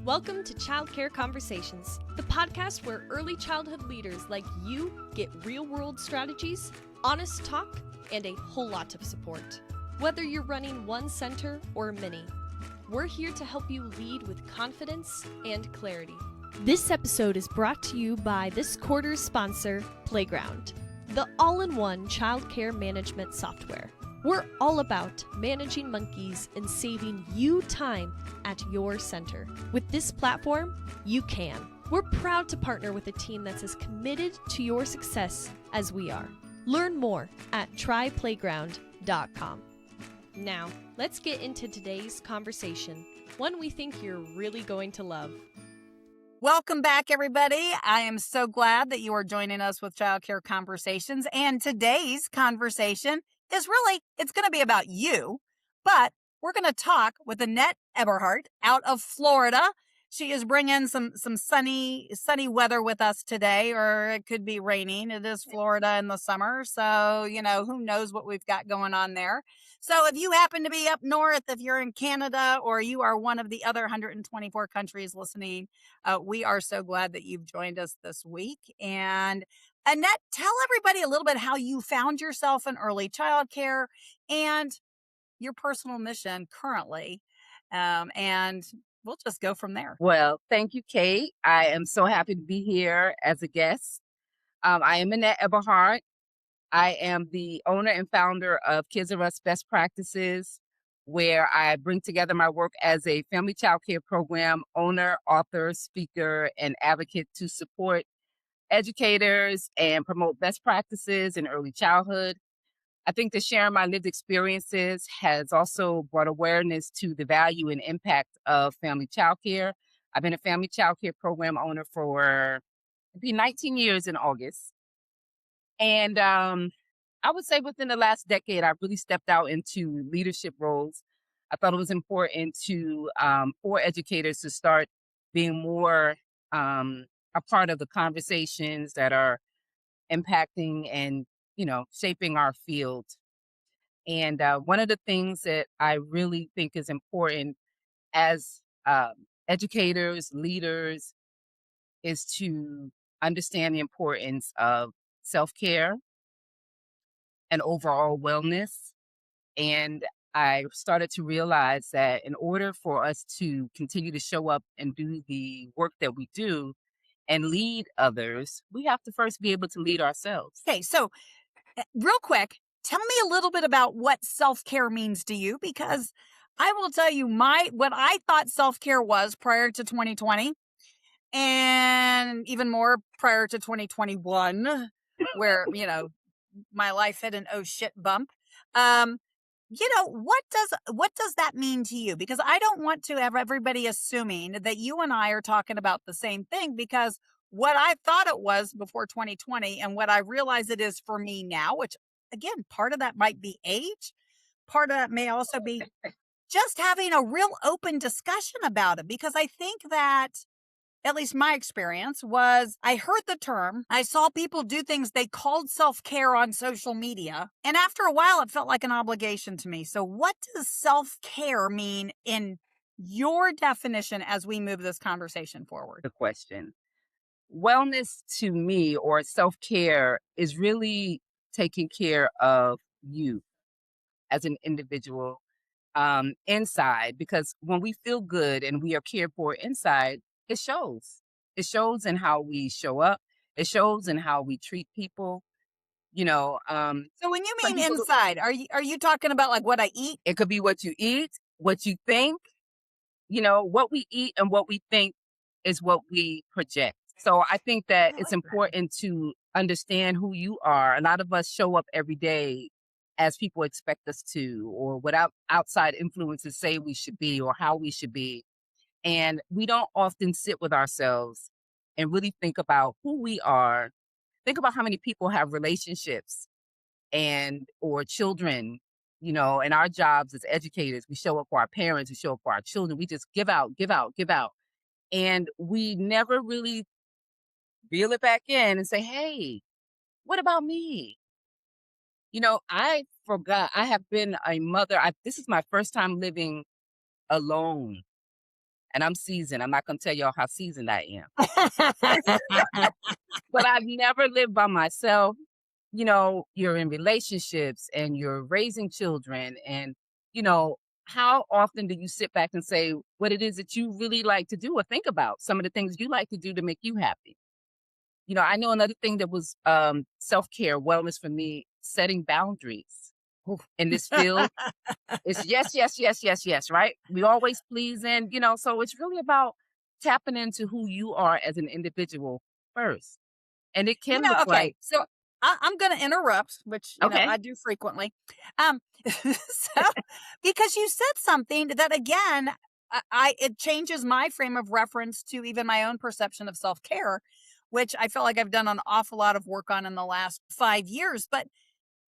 Welcome to Childcare Conversations, the podcast where early childhood leaders like you get real-world strategies, honest talk, and a whole lot of support. Whether you're running one center or many, we're here to help you lead with confidence and clarity. This episode is brought to you by this quarter's sponsor, Playground, the all-in-one childcare management software. We're all about managing monkeys and saving you time at your center. With this platform, you can. We're proud to partner with a team that's as committed to your success as we are. Learn more at tryplayground.com. Now, let's get into today's conversation, one we think you're really going to love. Welcome back, everybody. I am so glad that you are joining us with Childcare Conversations. And today's conversation is really, it's going to be about you, but we're going to talk with Annette Eberhart out of Florida. She is bringing some sunny weather with us today, or it could be raining. It is Florida in the summer, so, who knows what we've got going on there. So if you happen to be up north, if you're in Canada, or you are one of the other 124 countries listening, we are so glad that you've joined us this week. And Annette, tell everybody a little bit how you found yourself in early childcare and your personal mission currently, and we'll just go from there. Well, thank you, Kate. I am so happy to be here as a guest. I am Annette Eberhart. I am the owner and founder of Kids R Us Best Practices, where I bring together my work as a family child care program owner, author, speaker, and advocate to support educators and promote best practices in early childhood. I think that sharing my lived experiences has also brought awareness to the value and impact of family child care. I've been a family child care program owner for it'll be 19 years in August. And I would say within the last decade, I've really stepped out into leadership roles. I thought it was important to for educators to start being more a part of the conversations that are impacting and shaping our field. And one of the things that I really think is important as educators, leaders, is to understand the importance of self-care and overall wellness. And I started to realize that in order for us to continue to show up and do the work that we do and lead others, we have to first be able to lead ourselves. Okay, so real quick, tell me a little bit about what self-care means to you, because I will tell you what I thought self-care was prior to 2020, and even more prior to 2021, where, my life hit an oh shit bump. What does that mean to you? Because I don't want to have everybody assuming that you and I are talking about the same thing, because what I thought it was before 2020 and what I realize it is for me now, which again, part of that might be age, part of that may also be just having a real open discussion about it. Because I think that, at least my experience was, I heard the term, I saw people do things they called self-care on social media, and after a while it felt like an obligation to me. So what does self-care mean in your definition as we move this conversation forward? The question. Wellness to me, or self-care, is really taking care of you as an individual inside, because when we feel good and we are cared for inside, it shows. It shows in how we show up. It shows in how we treat people. So when you mean inside, are you talking about like what I eat? It could be what you eat, what you think. What we eat and what we think is what we project. So I think that it's important to understand who you are. A lot of us show up every day as people expect us to, or without outside influences say we should be, or how we should be. And we don't often sit with ourselves and really think about who we are. Think about how many people have relationships or children, in our jobs as educators. We show up for our parents, we show up for our children. We just give out. And we never really reel it back in and say, hey, what about me? I forgot. I have been a mother. This is my first time living alone. and I'm seasoned. I'm not gonna tell y'all how seasoned I am. But I've never lived by myself. You're in relationships and you're raising children and, you know, how often do you sit back and say what it is that you really like to do or think about some of the things you like to do to make you happy? I know another thing that was self-care, wellness for me, setting boundaries Oof. in this field. It's yes, yes, yes, yes, yes, right? We always pleasing, so it's really about tapping into who you are as an individual first. And it can look Okay. like, So I'm going to interrupt, which, okay, I do frequently. So because you said something that, again, it changes my frame of reference to even my own perception of self care, which I feel like I've done an awful lot of work on in the last 5 years. But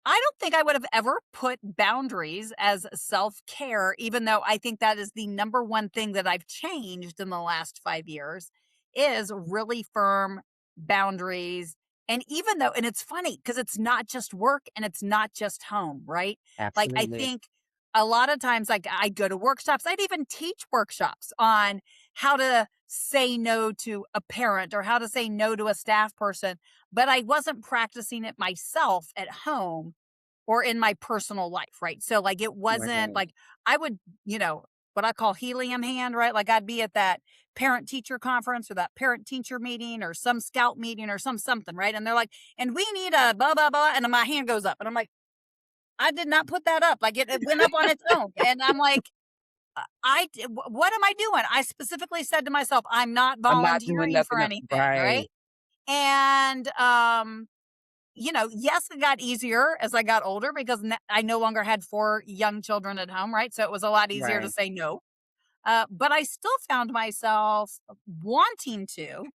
I don't think I would have ever put boundaries as self-care, even though I think that is the number one thing that I've changed in the last 5 years is really firm boundaries. And even though, and it's funny because it's not just work and it's not just home, right? Like I absolutely, think a lot of times, like I'd go to workshops, I'd even teach workshops on how to say no to a parent or how to say no to a staff person, but I wasn't practicing it myself at home or in my personal life, right? So like it wasn't right, like I would, what I call helium hand, right? Like I'd be at that parent teacher conference or that parent teacher meeting or some scout meeting or something, right? And they're like, and we need a blah blah blah, and then my hand goes up, and I'm like, I did not put that up. Like it went up on its own, and I'm like, what am I doing? I specifically said to myself, I'm not I'm not doing volunteering for nothing anything, right? right, And yes, it got easier as I got older because I no longer had 4 young children at home, right? So it was a lot easier to right. say no. But I still found myself wanting to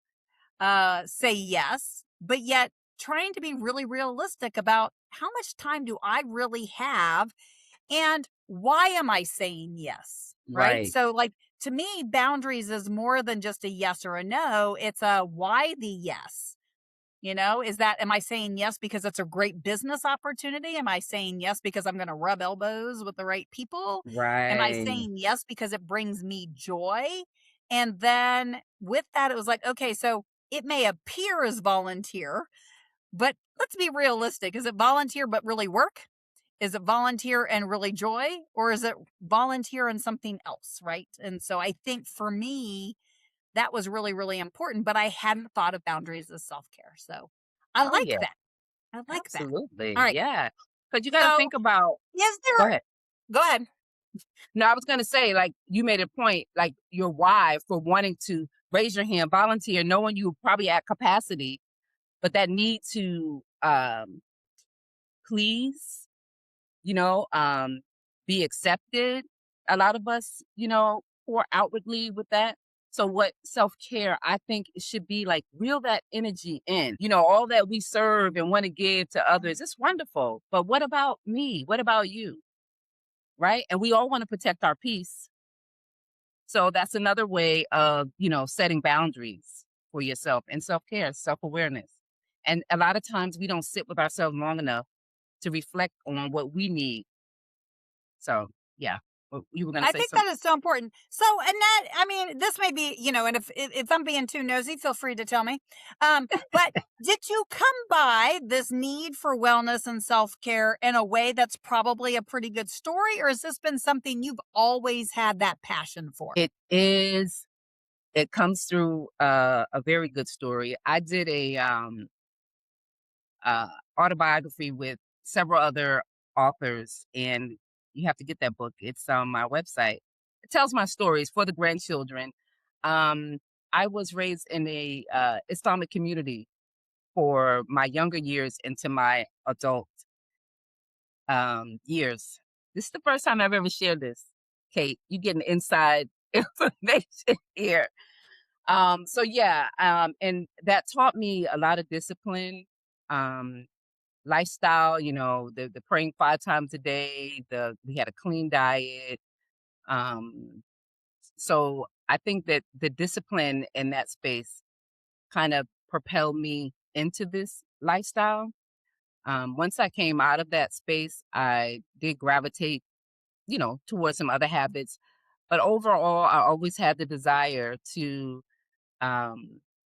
say yes, but yet trying to be really realistic about how much time do I really have and why am I saying yes, right? Right, So, like, to me, boundaries is more than just a yes or a no, it's a why the yes. Is that, am I saying yes because it's a great business opportunity? Am I saying yes because I'm going to rub elbows with the right people? Am I right. saying yes because it brings me joy? And then with that, it was like, okay, so it may appear as volunteer, but let's be realistic. Is it volunteer but really work? Is it volunteer and really joy? Or is it volunteer and something else? Right. And so I think for me, that was really, really important, but I hadn't thought of boundaries as self-care. So I Oh, like yeah, that. I like that. All absolutely, right. yeah. Because you gotta So think about is go there, ahead. go ahead. No, I was gonna say, like, you made a point, like, your why for wanting to raise your hand, volunteer, knowing you probably at capacity, but that need to, please, you know, um, be accepted. A lot of us, pour outwardly with that. So what self-care, I think it should be like reel that energy in. All that we serve and want to give to others, it's wonderful. But what about me? What about you? Right? And we all want to protect our peace. So that's another way of, setting boundaries for yourself and self-care, self-awareness. And a lot of times we don't sit with ourselves long enough to reflect on what we need. So, yeah. You were going to I say think that something. is so important. So, Annette, I mean, this may be, and if I'm being too nosy, feel free to tell me. But did you come by this need for wellness and self care in a way that's probably a pretty good story, or has this been something you've always had that passion for? It comes through a very good story. I did a uh, autobiography with several other authors, and you have to get that book. It's on my website. It tells my stories for the grandchildren. Um, I was raised in a Islamic community for my younger years into my adult years. This is the first time I've ever shared this, Kate. You getting inside information here. So yeah, and that taught me a lot of discipline, um, lifestyle, the praying 5 times a day, we had a clean diet. Um, so I think that the discipline in that space kind of propelled me into this lifestyle. Once I came out of that space, I did gravitate, towards some other habits. But overall, I always had the desire to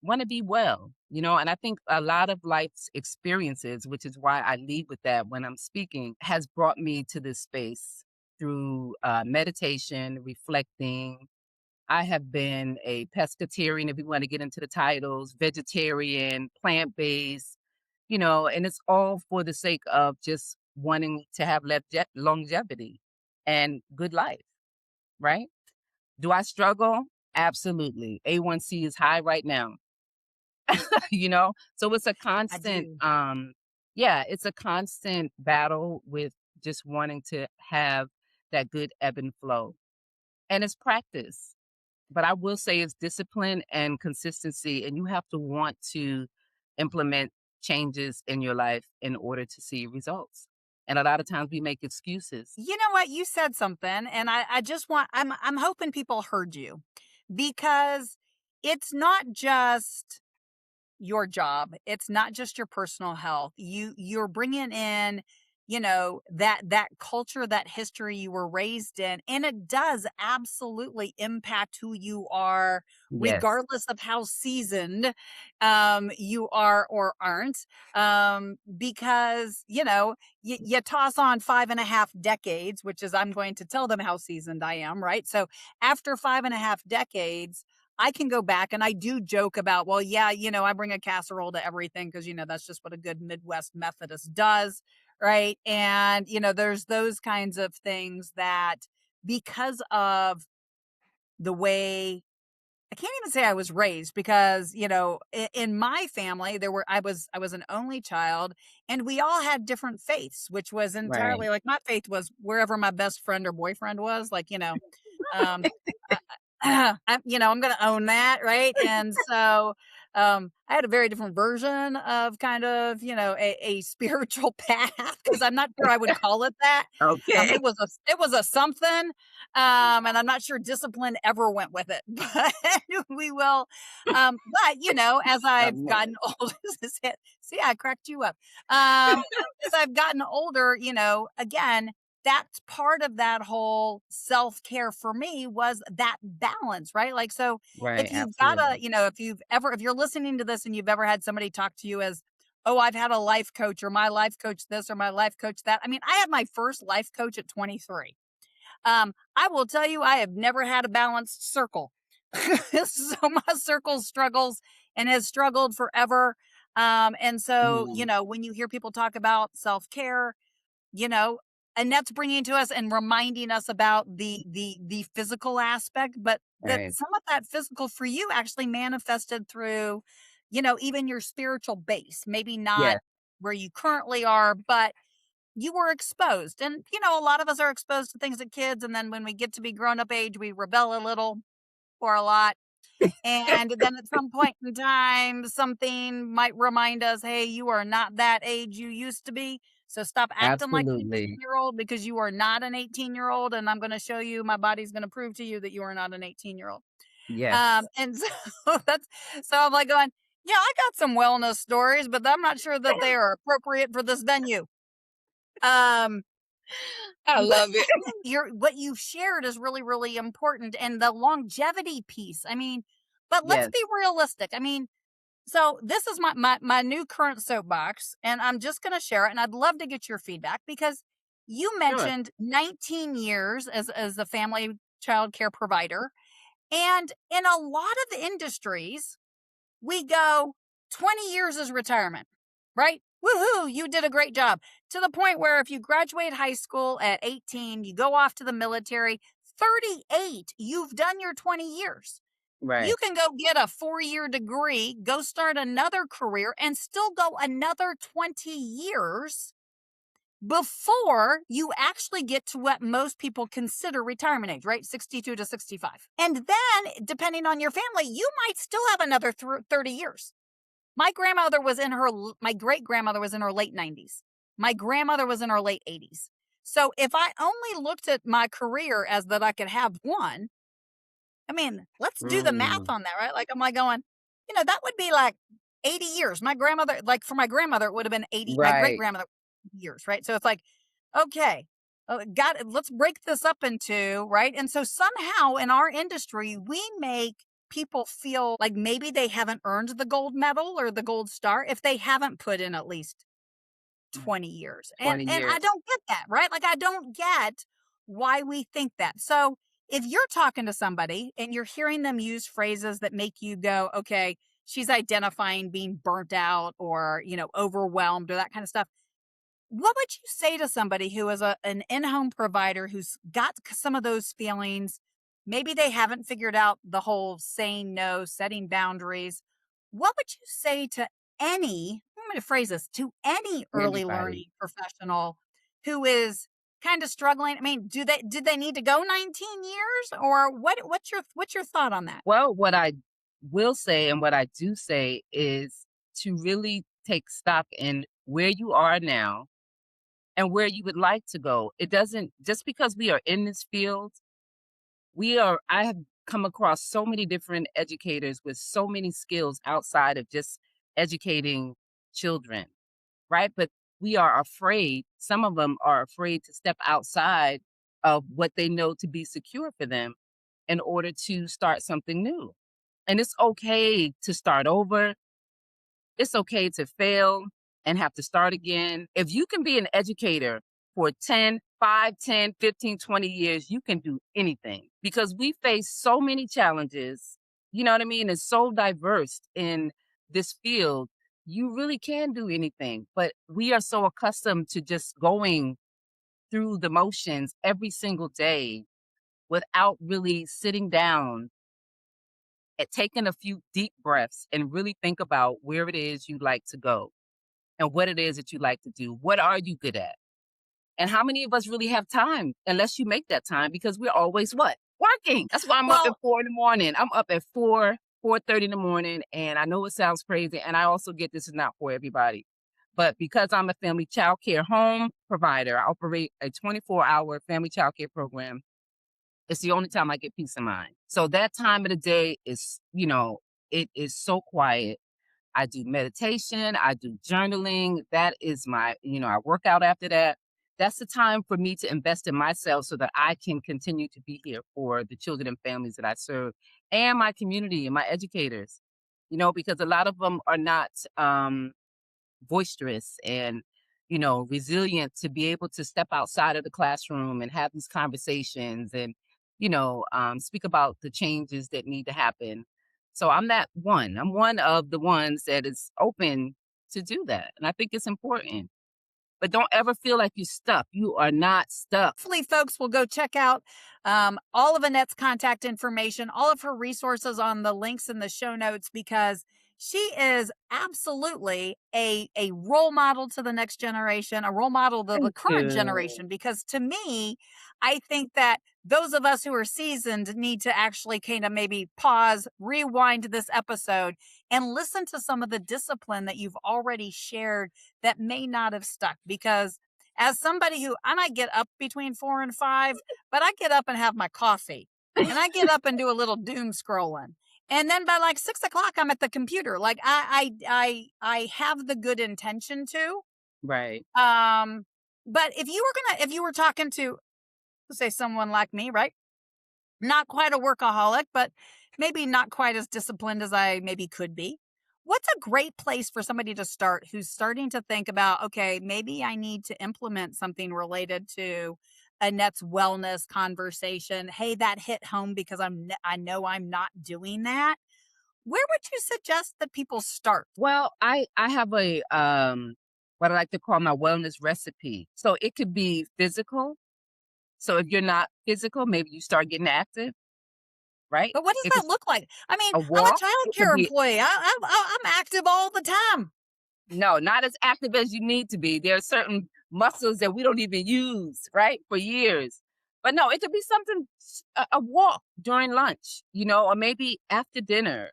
want to be well, and I think a lot of life's experiences, which is why I lead with that when I'm speaking, has brought me to this space through meditation, reflecting. I have been a pescatarian, if we want to get into the titles, vegetarian, plant based, and it's all for the sake of just wanting to have longevity and good life, right? Do I struggle? Absolutely. A1C is high right now. So it's a I constant, do. yeah, it's a constant battle with just wanting to have that good ebb and flow. And it's practice. But I will say it's discipline and consistency, and you have to want to implement changes in your life in order to see results. And a lot of times we make excuses. You know what? You said something, and I just want I'm hoping people heard you because it's not just your job. It's not just your personal health. You're bringing in, that culture, that history you were raised in, and it does absolutely impact who you are, Yes, regardless of how seasoned you are or aren't. Because you toss on 5.5 decades, which is I'm going to tell them how seasoned I am, right? So after 5.5 decades. I can go back and I do joke about, well, yeah, I bring a casserole to everything because, that's just what a good Midwest Methodist does. Right. And, there's those kinds of things that because of the way I can't even say I was raised because, in my family, I was an only child and we all had different faiths, which was right. entirely like my faith was wherever my best friend or boyfriend was, like, um, I'm gonna own that, right? And so, I had a very different version of kind of, a spiritual path because I'm not sure I would call it that. Okay. It was a something, and I'm not sure discipline ever went with it, but we will. But as I've No. gotten older, see, I cracked you up. Um, as I've gotten older, again, that's part of that whole self-care for me was that balance, right? Like, so Right, if you've got a, absolutely. if you're listening to this and you've ever had somebody talk to you as, oh, I've had a life coach or my life coach this or my life coach that. I mean, I had my first life coach at 23. I will tell you, I have never had a balanced circle. So my circle struggles and has struggled forever. And so, Mm, when you hear people talk about self-care, you know and that's bringing to us and reminding us about the physical aspect, but that right. some of that physical for you actually manifested through even your spiritual base, maybe not Yes, where you currently are, but you were exposed. And a lot of us are exposed to things as kids, and then when we get to be grown up age we rebel a little or a lot, and then at some point in time, something might remind us, hey, you are not that age you used to be. So stop acting like an absolutely. 18-year-old because you are not an 18-year-old. And I'm going to show you, my body's going to prove to you that you are not an 18-year-old. Yes. And so so I'm like going, yeah, I got some wellness stories, but I'm not sure that they are appropriate for this venue. Um, I but love it. what you've shared is really, really important. And the longevity piece, I mean, but let's Yes, be realistic. I mean, so this is my new current soapbox, and I'm just going to share it. And I'd love to get your feedback because you sure. mentioned 19 years as a family child care provider, and in a lot of industries, we go 20 years is retirement, right? Woohoo! You did a great job. To the point where if you graduate high school at 18, you go off to the military. 38, you've done your 20 years. You Right. can go get a 4-year degree, go start another career, and still go another 20 years before you actually get to what most people consider retirement age, right? 62 to 65. And then, depending on your family, you might still have another 30 years. My great grandmother was in her late 90s. My grandmother was in her late 80s. So if I only looked at my career as that I could have one, I mean, let's do the math Mm, on that, right? Like, am I going, that would be like 80 years. My grandmother, like for my grandmother, it would have been 80, my great right. grandmother years, right? So it's like, okay. let's break this up into, right? And so somehow in our industry, we make people feel like maybe they haven't earned the gold medal or the gold star if they haven't put in at least 20 years. And 20 I years. don't get that, right? Like I don't get why we think that. So if you're talking to somebody and you're hearing them use phrases that make you go, okay, she's identifying being burnt out or, overwhelmed or that kind of stuff, what would you say to somebody who is an in-home provider who's got some of those feelings? Maybe they haven't figured out the whole saying no, setting boundaries. What would you say to I'm going to phrase this, to any early Anybody. learning professional who is kind of struggling? I mean, did they need to go 19 years or what's your thought on that? Well, what I will say and what I do say is to really take stock in where you are now and where you would like to go. It doesn't just because we are in this field, I have come across so many different educators with so many skills outside of just educating children, right? But we are afraid, some of them are afraid to step outside of what they know to be secure for them in order to start something new. And it's okay to start over. It's okay to fail and have to start again. If you can be an educator for 10, 5, 10, 15, 20 years, you can do anything because we face so many challenges. You know what I mean? It's so diverse in this field. You really can do anything, but we are so accustomed to just going through the motions every single day without really sitting down and taking a few deep breaths and really think about where it is you'd like to go and what it is that you like to do. What are you good at? And how many of us really have time unless you make that time because we're always what? Working. That's why I'm up at Well, 4 in the morning. I'm up at 4:30 in the morning. And I know it sounds crazy. And I also get this is not for everybody. But because I'm a family child care home provider, I operate a 24-hour family child care program. It's the only time I get peace of mind. So that time of the day is, it is so quiet. I do meditation, I do journaling. That is I work out after that. That's the time for me to invest in myself so that I can continue to be here for the children and families that I serve and my community and my educators. Because a lot of them are not boisterous and resilient to be able to step outside of the classroom and have these conversations and speak about the changes that need to happen. So I'm one of the ones that is open to do that, and I think it's important. But don't ever feel like you're stuck. You are not stuck. hopefully folks will go check out all of Annette's contact information, all of her resources on the links in the show notes, because she is absolutely a role model to the next generation, a role model to the Thank current you. generation. Because to me, I think that those of us who are seasoned need to actually kind of maybe pause, rewind this episode, and listen to some of the discipline that you've already shared that may not have stuck. Because as somebody who I might get up between 4 and 5, but I get up and have my coffee and I get up and do a little doom scrolling. And then by like 6 o'clock, I'm at the computer. Like I have the good intention to. Right. Um, but if you were talking to, say, someone like me, right? Not quite a workaholic, but maybe not quite as disciplined as I maybe could be. What's a great place for somebody to start who's starting to think about, okay, maybe I need to implement something related to Annette's wellness conversation? Hey, that hit home because I know I'm not doing that. Where would you suggest that people start? Well, I have a what I like to call my wellness recipe. So it could be physical. So if you're not physical, maybe you start getting active, right? But what does If that it's look like? I mean, a I'm a walk, child it could care be employee. I'm active all the time. no, not as active as you need to be. There are certain muscles that we don't even use, right, for years. But no, it could be something, a walk during lunch, or maybe after dinner.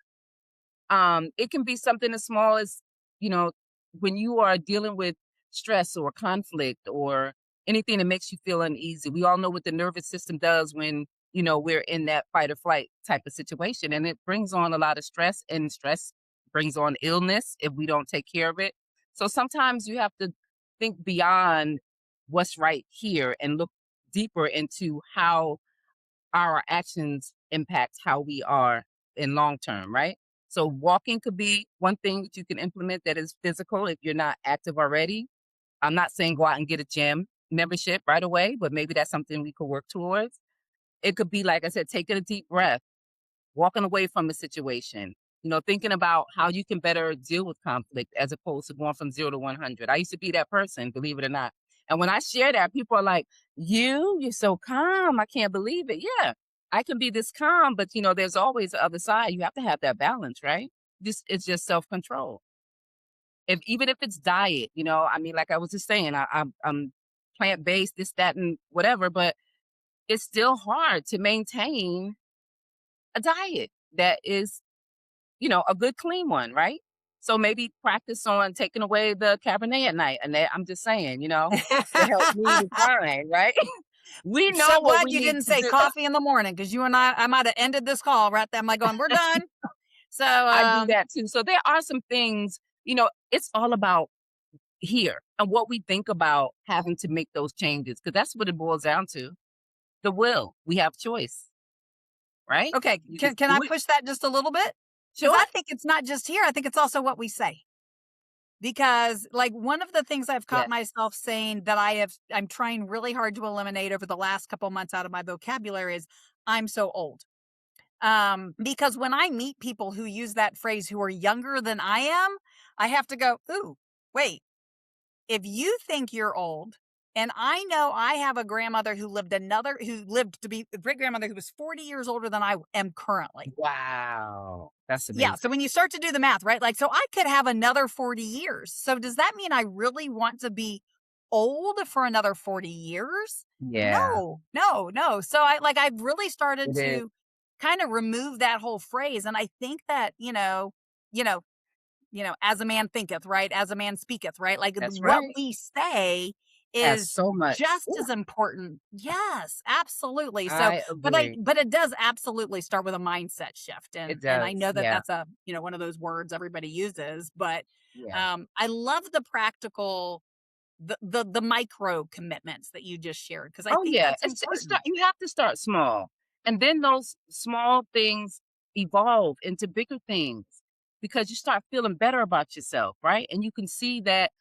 It can be something as small as, you know, when you are dealing with stress or conflict or anything that makes you feel uneasy. We all know what the nervous system does when, we're in that fight or flight type of situation. And it brings on a lot of stress, and stress brings on illness if we don't take care of it. So sometimes you have to think beyond what's right here and look deeper into how our actions impact how we are in long term, right? So walking could be one thing that you can implement that is physical if you're not active already. I'm not saying go out and get a gym membership right away, but maybe that's something we could work towards. It could be, like I said, taking a deep breath, walking away from a situation, thinking about how you can better deal with conflict as opposed to going from 0 to 100. I used to be that person, believe it or not. And when I share that, people are like, you're so calm. I can't believe it. Yeah, I can be this calm, but there's always the other side. You have to have that balance, right? It's just self-control. Even if it's diet, I mean, like I was just saying, I'm plant-based, this, that, and whatever, but it's still hard to maintain a diet that is, a good clean one, right? So maybe practice on taking away the Cabernet at night. And I'm just saying, to help me refine, right? We I'm so know what glad we you need didn't to say do. coffee in the morning because you and I might have ended this call right there. I'm like going, we're done. So, I do that too. So there are some things, it's all about here and what we think about having to make those changes, because that's what it boils down to. The will. We have choice, right? okay, You can just can I do it. push that just a little bit? Because Sure. I think it's not just here. I think it's also what we say. Because like one of the things I've caught Yes. myself saying that I'm trying really hard to eliminate over the last couple months out of my vocabulary is I'm so old. Because when I meet people who use that phrase who are younger than I am, I have to go, ooh, wait, if you think you're old, and I know I have a grandmother who lived to be a great grandmother who was 40 years older than I am currently. Wow. That's Yeah. So amazing. when you start to do the math, right? Like, so I could have another 40 years. So does that mean I really want to be old for another 40 years? Yeah, No, no, no. So I've really started it is. to kind of remove that whole phrase. And I think that, you know, as a man thinketh, right? As a man speaketh, right? Like That's what right. we say Has is so much. just Ooh, as important. Yes, absolutely. So, I but agree. it does absolutely start with a mindset shift. It And I does. know that Yeah. that's one of those words everybody uses, but Yeah. I love the practical the micro commitments that you just shared because I Oh, think yeah. that's It's important. you have to start small, and then those small things evolve into bigger things because you start feeling better about yourself, right? And you can see that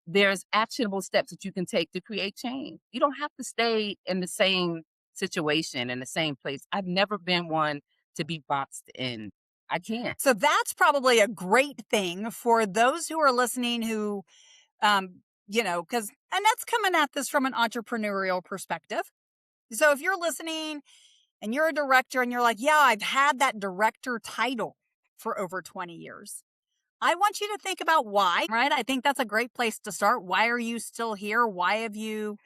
there's actionable steps that you can take to create change. You don't have to stay in the same situation, in the same place. I've never been one to be boxed in. I can't. So that's probably a great thing for those who are listening who because Annette's coming at this from an entrepreneurial perspective. So if you're listening and you're a director and you're like, yeah, I've had that director title for over 20 years. I want you to think about why, right? I think that's a great place to start. Why are you still here? Why have you,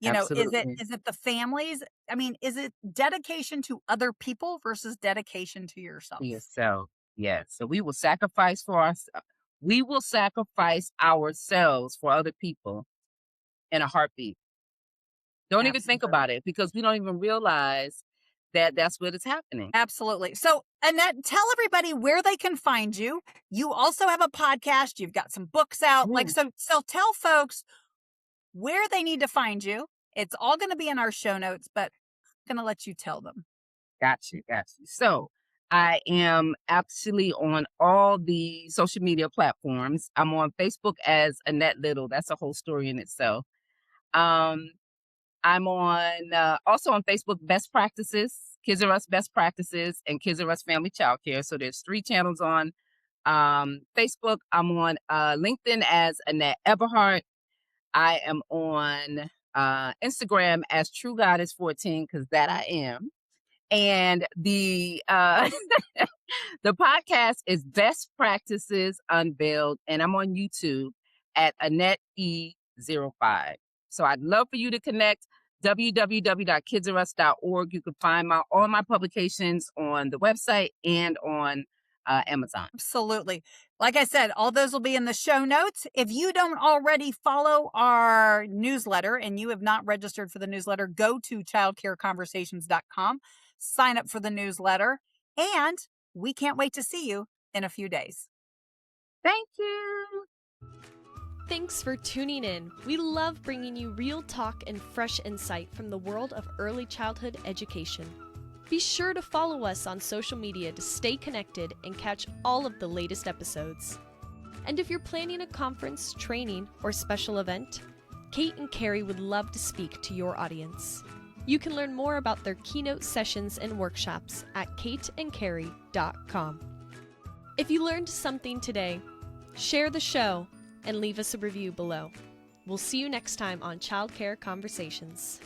is it Absolutely. is it the families? I mean, is it dedication to other people versus dedication to To yourself? yourself. Yes. So we will sacrifice ourselves for other people in a heartbeat. Don't even think Absolutely. about it because we don't even realize that that's what is happening. Absolutely. So, Annette, tell everybody where they can find you. You also have a podcast. You've got some books out. Like, Mm, so tell folks where they need to find you. It's all going to be in our show notes, but I'm going to let you tell them. got you. Got you. So I am actually on all the social media platforms. I'm on Facebook as Annette Little. That's a whole story in itself. Um, I'm on also on Facebook, Best Practices, Kids R Us Best Practices, and Kids R Us Family Childcare. So there's 3 channels on Facebook. I'm on LinkedIn as Annette Eberhart. I am on Instagram as True Goddess 14 because that I am. And the the podcast is Best Practices Unveiled, and I'm on YouTube at Annette E05. So I'd love for you to connect. www.kidsorus.org. You can find all my publications on the website and on Amazon. Absolutely. Like I said, all those will be in the show notes. If you don't already follow our newsletter and you have not registered for the newsletter, go to childcareconversations.com, sign up for the newsletter, and we can't wait to see you in a few days. Thank you. Thanks for tuning in. We love bringing you real talk and fresh insight from the world of early childhood education. Be sure to follow us on social media to stay connected and catch all of the latest episodes. And if you're planning a conference, training, or special event, Kate and Carrie would love to speak to your audience. You can learn more about their keynote sessions and workshops at kateandcarrie.com. If you learned something today, share the show and leave us a review below. We'll see you next time on Childcare Conversations.